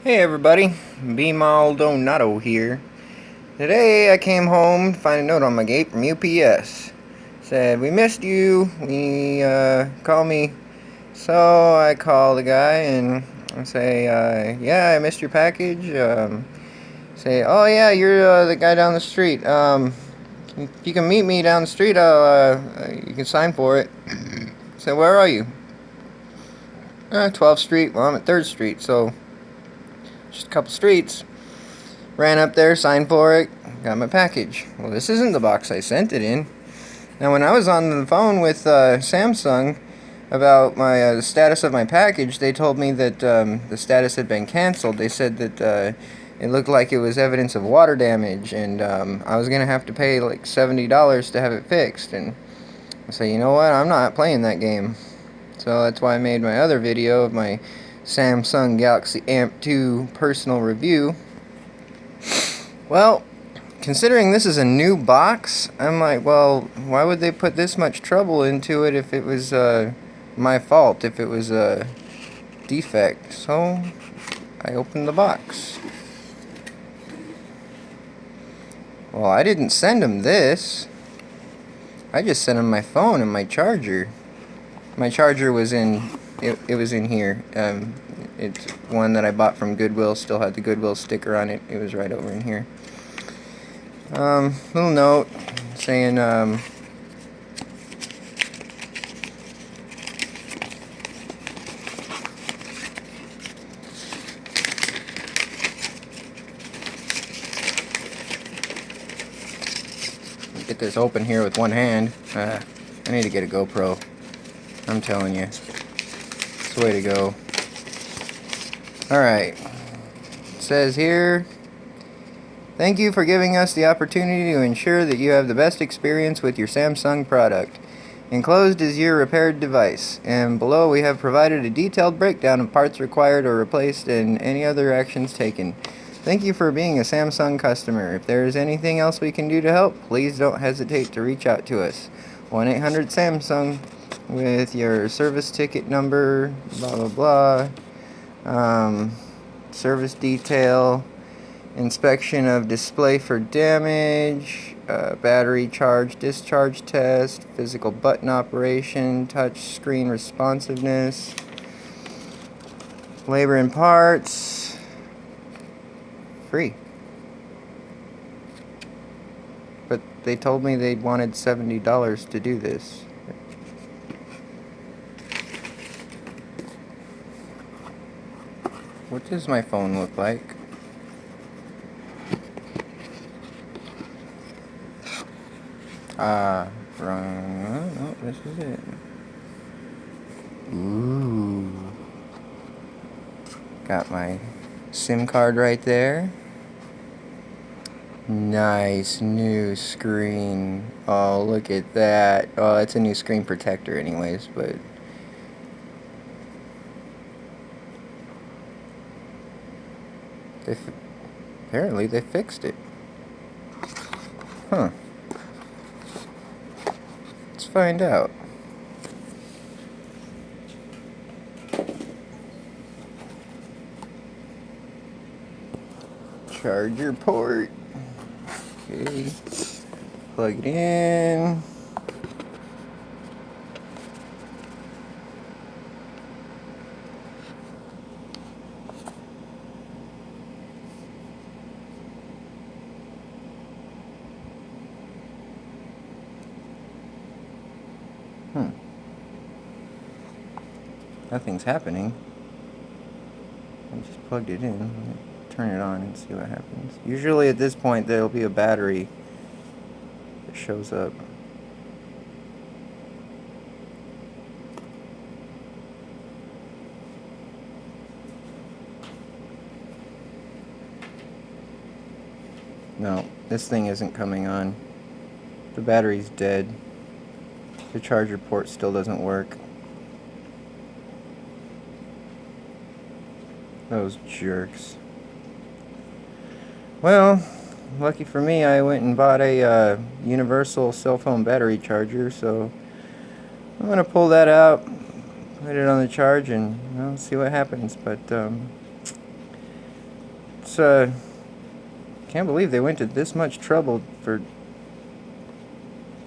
Hey everybody, B Maldonado here. Today I came home to find a note on my gate from UPS. Said, "We missed you, call me." So I call the guy and I say, "Yeah, I missed your package." Say, "Oh yeah, you're the guy down the street. If you can meet me down the street, you can sign for it." Say, "Where are you?" 12th Street. Well, I'm at 3rd Street, so just a couple streets. Ran up there, signed for it, got my package. Well, this isn't the box I sent it in. Now, when I was on the phone with Samsung about the status of my package, they told me that the status had been canceled. They said that it looked like it was evidence of water damage, and I was going to have to pay like $70 to have it fixed. And I said, you know what, I'm not playing that game. So that's why I made my other video of my Samsung Galaxy AMP2 personal review. Well, considering this is a new box, I'm like, well, why would they put this much trouble into it if it was my fault, if it was a defect? So I opened the box. Well, I didn't send them this. I just sent them my phone and my charger. My charger was it was in here. It's one that I bought from Goodwill, still had the Goodwill sticker on it. It was right over in here. Little note saying, get this open here with one hand. I need to get a GoPro. I'm telling you. It's the way to go. Alright. It says here, "Thank you for giving us the opportunity to ensure that you have the best experience with your Samsung product. Enclosed is your repaired device, and below we have provided a detailed breakdown of parts required or replaced and any other actions taken. Thank you for being a Samsung customer. If there is anything else we can do to help, please don't hesitate to reach out to us. 1-800-SAMSUNG with your service ticket number, blah blah blah, service detail, inspection of display for damage, battery charge discharge test, physical button operation, touch screen responsiveness, labor and parts, free." But they told me they wanted $70 to do this. What does my phone look like? Wrong. Oh, this is it. Ooh. Got my SIM card right there. Nice new screen. Oh, look at that. Oh, it's a new screen protector anyways, but apparently they fixed it. Huh. Let's find out. Charger port. Okay. Plug it in. Nothing's happening. I just plugged it in. Turn it on and see what happens. Usually at this point there'll be a battery that shows up. No, this thing isn't coming on. The battery's dead. The charger port still doesn't work. Those jerks. Well, lucky for me, I went and bought a universal cell phone battery charger, so I'm going to pull that out, put it on the charge, and see what happens. But It's, can't believe they went to this much trouble for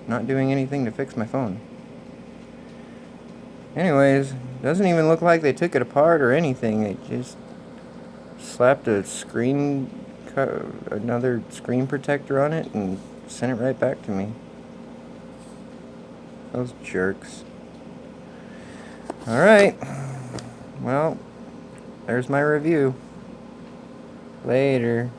not doing anything to fix my phone. Anyways, doesn't even look like they took it apart or anything. They just slapped a another screen protector on it and sent it right back to me. Those jerks. Alright. Well, there's my review. Later.